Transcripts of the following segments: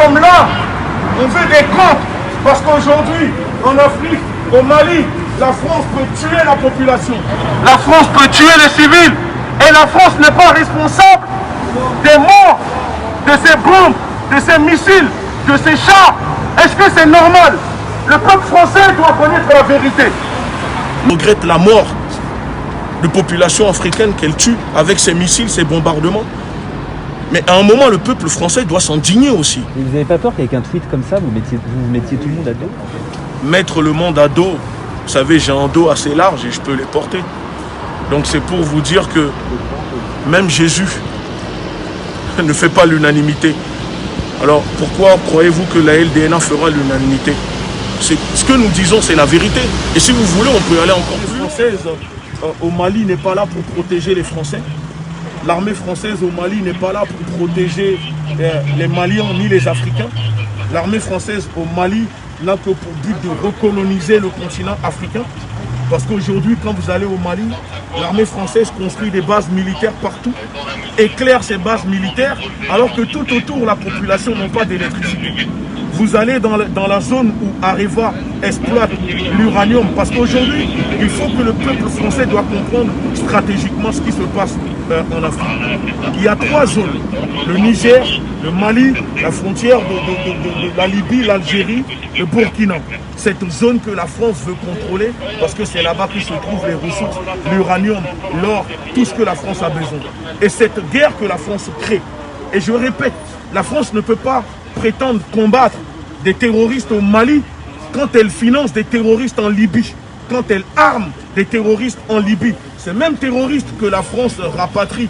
sommes là, on veut des comptes, parce qu'aujourd'hui, en Afrique, au Mali, la France peut tuer la population. La France peut tuer les civils. Et la France n'est pas responsable des morts, de ces bombes, de ces missiles, de ces chars. Est-ce que c'est normal? Le peuple français doit connaître la vérité. On regrette la mort de populations africaines qu'elle tue avec ses missiles, ses bombardements. Mais à un moment, le peuple français doit s'indigner aussi. Et vous n'avez pas peur qu'avec un tweet comme ça, vous mettiez tout le monde à dos? Mettre le monde à dos, vous savez, j'ai un dos assez large et je peux les porter. Donc c'est pour vous dire que même Jésus ne fait pas l'unanimité. Alors pourquoi croyez-vous que la LDNA fera l'unanimité? Ce que nous disons, c'est la vérité. Et si vous voulez, on peut aller encore plus. L'armée française au Mali n'est pas là pour protéger les Français. L'armée française au Mali n'est pas là pour protéger les Maliens ni les Africains. L'armée française au Mali n'a que pour but de recoloniser le continent africain. Parce qu'aujourd'hui, quand vous allez au Mali, l'armée française construit des bases militaires partout, éclaire ces bases militaires, alors que tout autour, la population n'a pas d'électricité. Vous allez dans la zone où Areva exploite l'uranium, parce qu'aujourd'hui, il faut que le peuple français doit comprendre stratégiquement ce qui se passe en Afrique. Il y a 3 zones, le Niger, le Mali, la frontière de la Libye, l'Algérie, le Burkina. Cette zone que la France veut contrôler, parce que c'est là-bas que se trouvent les ressources, l'uranium, l'or, tout ce que la France a besoin. Et cette guerre que la France crée, et je répète, la France ne peut pas prétendre combattre des terroristes au Mali quand elle finance des terroristes en Libye, quand elle arme des terroristes en Libye. Ces mêmes terroristes que la France rapatrie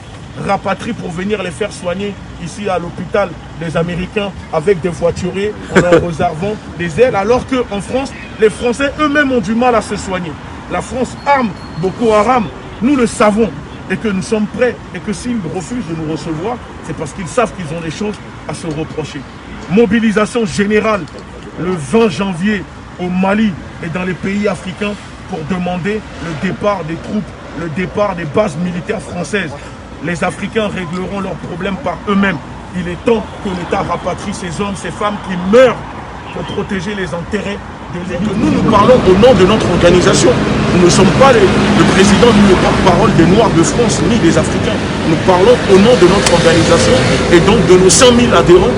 pour venir les faire soigner ici à l'hôpital des Américains avec des voituriers en leur réservant des ailes, alors qu'en France, les Français eux-mêmes ont du mal à se soigner. La France arme Boko Haram, nous le savons, et que nous sommes prêts, et que s'ils refusent de nous recevoir, c'est parce qu'ils savent qu'ils ont des choses à se reprocher. Mobilisation générale le 20 janvier au Mali et dans les pays africains pour demander le départ des troupes, le départ des bases militaires françaises. Les Africains régleront leurs problèmes par eux-mêmes. Il est temps que l'État rapatrie ces hommes, ces femmes qui meurent pour protéger les intérêts de l'État. Nous parlons au nom de notre organisation. Nous ne sommes pas le président ni le porte-parole des Noirs de France ni des Africains. Nous parlons au nom de notre organisation et donc de nos 100 000 adhérents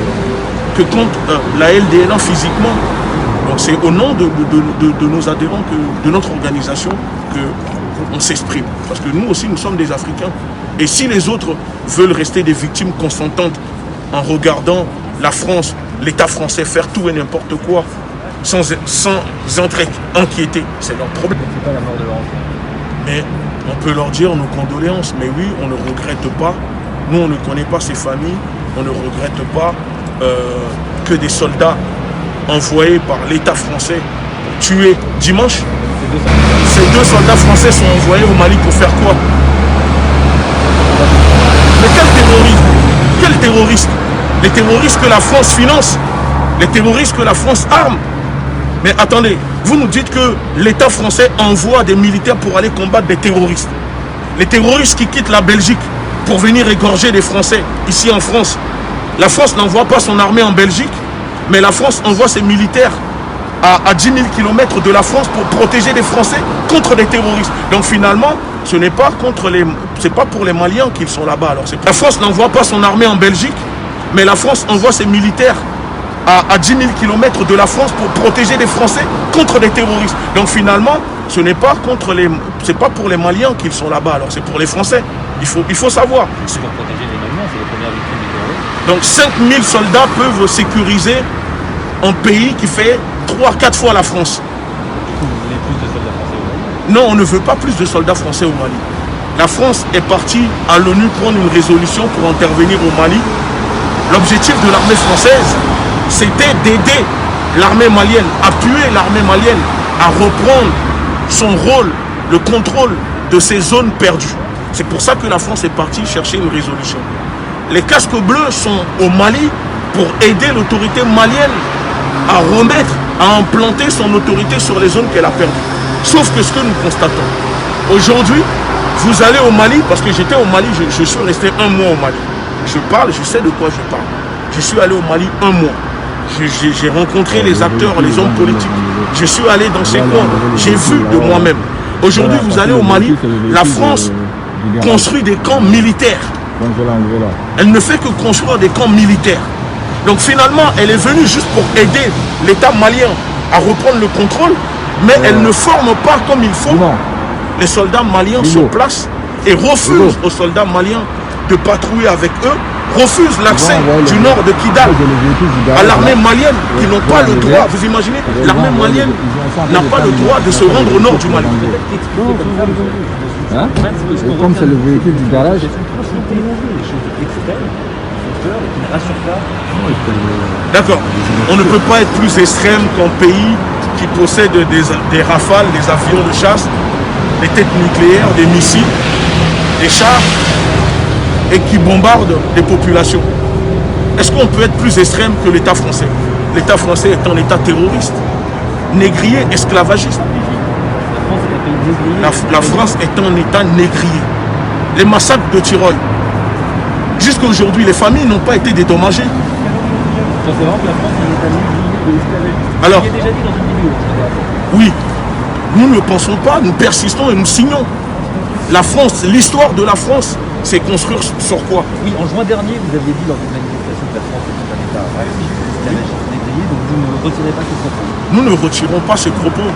que compte la LDNA physiquement. Donc c'est au nom de nos adhérents, de notre organisation, qu'on s'exprime. Parce que nous aussi, nous sommes des Africains. Et si les autres veulent rester des victimes consentantes en regardant la France, l'État français faire tout et n'importe quoi, sans être inquiétés, c'est leur problème. C'est pas la mort de leur enfant. Mais on peut leur dire nos condoléances, mais oui, on ne regrette pas. Nous, on ne connaît pas ces familles, on ne regrette pas que des soldats envoyés par l'État français tués dimanche. Ces 2 soldats français sont envoyés au Mali pour faire quoi? Mais quel terrorisme? Quel terroriste? Les terroristes que la France finance, les terroristes que la France arme. Mais attendez, vous nous dites que l'État français envoie des militaires pour aller combattre des terroristes. Les terroristes qui quittent la Belgique pour venir égorger des Français ici en France. La France n'envoie pas son armée en Belgique, mais la France envoie ses militaires à 10 000 km de la France pour protéger les Français contre des terroristes. Donc finalement, ce n'est pas pour les Maliens qu'ils sont là-bas. Alors la France n'envoie pas son armée en Belgique, mais la France envoie ses militaires à 10 000 km de la France pour protéger les Français contre des terroristes. Donc finalement, ce n'est pas pour les Maliens qu'ils sont là-bas. Alors c'est pour les Français. Il faut savoir. C'est pour protéger les Maliens, c'est les premières victimes du terrorisme. Donc 5000 soldats peuvent sécuriser un pays qui fait 3-4 fois la France. Du coup, vous voulez plus de soldats français au Mali? Non, on ne veut pas plus de soldats français au Mali. La France est partie à l'ONU prendre une résolution pour intervenir au Mali. L'objectif de l'armée française, c'était d'aider l'armée malienne, appuyer l'armée malienne à reprendre son rôle, le contrôle de ces zones perdues. C'est pour ça que la France est partie chercher une résolution. Les casques bleus sont au Mali pour aider l'autorité malienne à remettre, à implanter son autorité sur les zones qu'elle a perdues. Sauf que ce que nous constatons, aujourd'hui, vous allez au Mali, parce que j'étais au Mali, je suis resté 1 mois au Mali. Je parle, je sais de quoi je parle. Je suis allé au Mali 1 mois. J'ai rencontré les acteurs, les hommes politiques. Je suis allé dans ces coins. J'ai vu de moi-même. Aujourd'hui, vous allez au Mali, la France construit des camps militaires. Elle ne fait que construire des camps militaires. Donc finalement, elle est venue juste pour aider l'État malien à reprendre le contrôle, mais elle ne forme pas comme il faut les soldats maliens sur place et refuse aux soldats maliens de patrouiller avec eux, refuse l'accès du nord de Kidal à l'armée malienne qui n'ont pas le droit. Vous imaginez, l'armée malienne n'a pas le droit de se rendre au nord du Mali. Hein? Comme c'est le véhicule du garage. D'accord. On ne peut pas être plus extrême qu'un pays qui possède des rafales, des avions de chasse, des têtes nucléaires, des missiles, des chars, et qui bombarde des populations. Est-ce qu'on peut être plus extrême que l'État français? L'État français est un État terroriste, négrier, esclavagiste. La France est un État négrier. Les massacres de Tyrol, jusqu'à aujourd'hui, les familles n'ont pas été dédommagées. Alors, oui, nous ne pensons pas, nous persistons et nous signons. La France, l'histoire de la France, c'est construire sur quoi? Oui, en juin dernier, vous aviez dit lors d'une manifestation que la France était un État esclavagiste négrier, donc vous ne retirez pas ces propos. Nous ne retirons pas ces propos.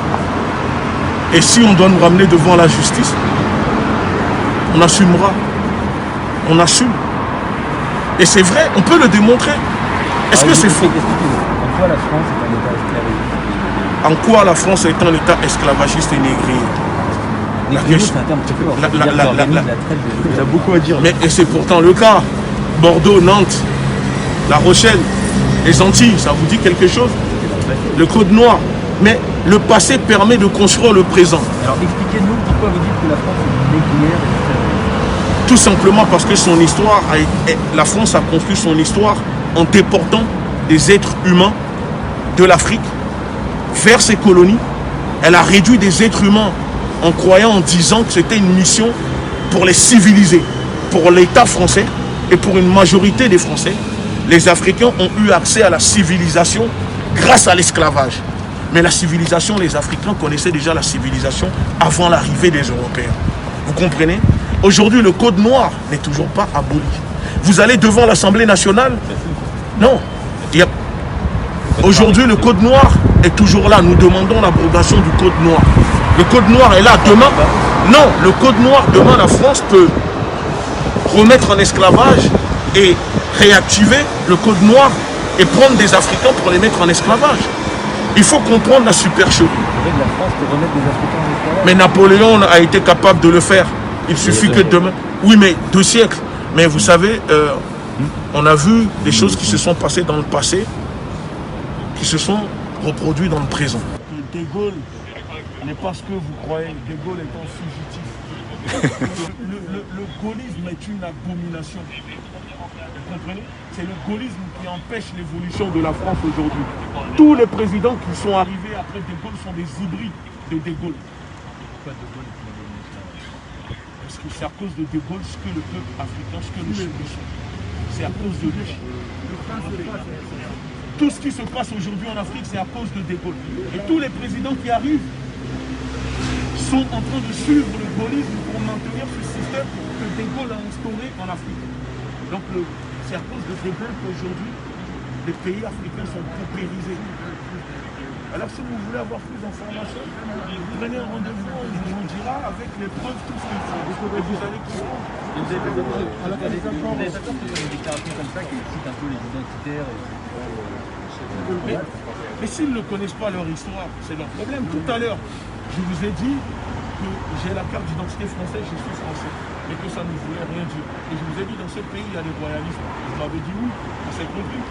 Et si on doit nous ramener devant la justice, on assumera. On assume. Et c'est vrai, on peut le démontrer. Est-ce que c'est faux? En quoi la France est un État esclavagiste? En quoi la France est un État esclavagiste et négrier? C'est un terme très fort. Il y a beaucoup à dire. Mais et c'est pourtant le cas. Bordeaux, Nantes, La Rochelle, les Antilles, ça vous dit quelque chose? Le Code Noir. Mais le passé permet de construire le présent. Alors expliquez-nous pourquoi vous dites que la France est négrière. Tout simplement parce que son histoire, la France a construit son histoire en déportant des êtres humains de l'Afrique vers ses colonies. Elle a réduit des êtres humains en croyant, en disant que c'était une mission pour les civiliser, pour l'État français et pour une majorité des Français. Les Africains ont eu accès à la civilisation grâce à l'esclavage. Mais la civilisation, les Africains connaissaient déjà la civilisation avant l'arrivée des Européens. Vous comprenez? Aujourd'hui, le Code Noir n'est toujours pas aboli. Vous allez devant l'Assemblée nationale? Non. Aujourd'hui, le Code Noir est toujours là. Nous demandons l'abrogation du Code Noir. Le Code Noir est là demain. Non, le Code Noir, demain, la France peut remettre en esclavage et réactiver le Code Noir et prendre des Africains pour les mettre en esclavage. Il faut comprendre la supercherie. La France peut remettre des Africains en esclavage. Mais Napoléon a été capable de le faire. Il suffit que demain... Oui, mais 2 siècles. Mais vous savez, on a vu des choses qui se sont passées dans le passé, qui se sont reproduites dans le présent. De Gaulle n'est pas ce que vous croyez. De Gaulle est un fugitif. Le gaullisme est une abomination. Vous comprenez? C'est le gaullisme qui empêche l'évolution de la France aujourd'hui. Tous les présidents qui sont arrivés après De Gaulle sont des hybrides de De Gaulle. Parce que c'est à cause de De Gaulle ce que le peuple africain, ce que nous subissons. C'est à cause de lui. Tout ce qui se passe aujourd'hui en Afrique, c'est à cause de De Gaulle. Et tous les présidents qui arrivent sont en train de suivre le gaullisme pour maintenir ce système que De Gaulle a instauré en Afrique. Donc c'est à cause de De Gaulle qu'aujourd'hui, les pays africains sont paupérisés. Alors si vous voulez avoir plus d'informations, prenez un rendez-vous, on vous dira avec les preuves tout ce qu'il faut. Et vous allez comprendre. Vous avez peur que une déclaration comme ça qui cite un peu les identitaires mais s'ils ne connaissent pas leur histoire, c'est leur problème. Tout à l'heure, je vous ai dit que j'ai la carte d'identité française, je suis français, mais que ça ne voulait rien dire. Et je vous ai dit, dans ce pays, il y a des royalistes. Vous m'avez dit oui, c'est compris.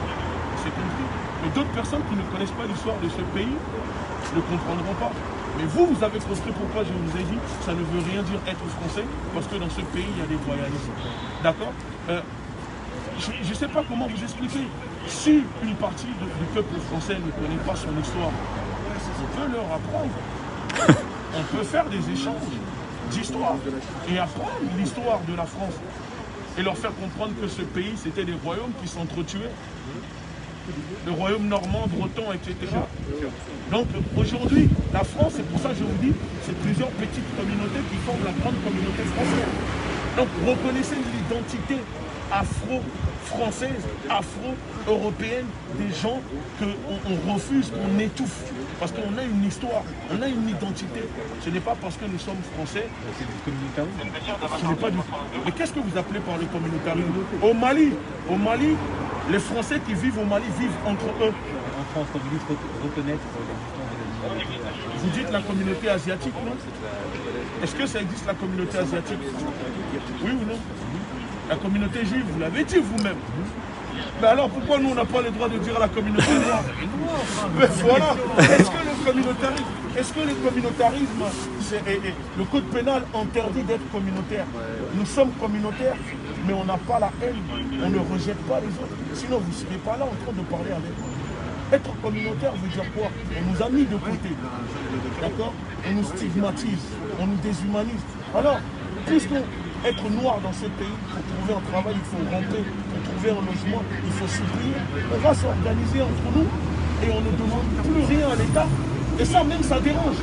C'est compris. Mais d'autres personnes qui ne connaissent pas l'histoire de ce pays ne comprendront pas. Mais vous avez compris pourquoi je vous ai dit, ça ne veut rien dire être français, parce que dans ce pays, il y a des royalistes. D'accord? Je ne sais pas comment vous expliquer. Si une partie du peuple français ne connaît pas son histoire, on peut leur apprendre. On peut faire des échanges d'histoire et apprendre l'histoire de la France et leur faire comprendre que ce pays, c'était des royaumes qui s'entretuaient. le royaume normand, breton, etc. Donc aujourd'hui, la France, c'est pour ça que je vous dis, c'est plusieurs petites communautés qui forment la grande communauté française. Donc reconnaissez l'identité afro-française, afro-européenne des gens qu'on refuse, qu'on étouffe. Parce qu'on a une histoire, on a une identité. Ce n'est pas parce que nous sommes français. C'est du communautarisme. Ce n'est pas du tout. Mais qu'est-ce que vous appelez par le communautarisme? Au Mali, les Français qui vivent au Mali vivent entre eux. En France, quand vous dites reconnaître l'existence des minorités, Vous dites la communauté asiatique, non? Est-ce que ça existe la communauté asiatique? Oui ou non? La communauté juive, vous l'avez dit vous-même. Mais alors pourquoi nous on n'a pas le droit de dire la communauté noire? Mais voilà. Est-ce que le communautarisme, le code pénal interdit d'être communautaire? Nous sommes communautaires, mais on n'a pas la haine, on ne rejette pas les autres. Sinon vous ne serez pas là en train de parler avec nous. Être communautaire veut dire quoi? On nous a mis de côté, d'accord? On nous stigmatise, on nous déshumanise. Alors, puisque être noir dans ce pays, pour trouver un travail, il faut ramper, pour trouver un logement, il faut supplier. On va s'organiser entre nous et on ne demande plus rien à l'État. Et ça même, ça dérange.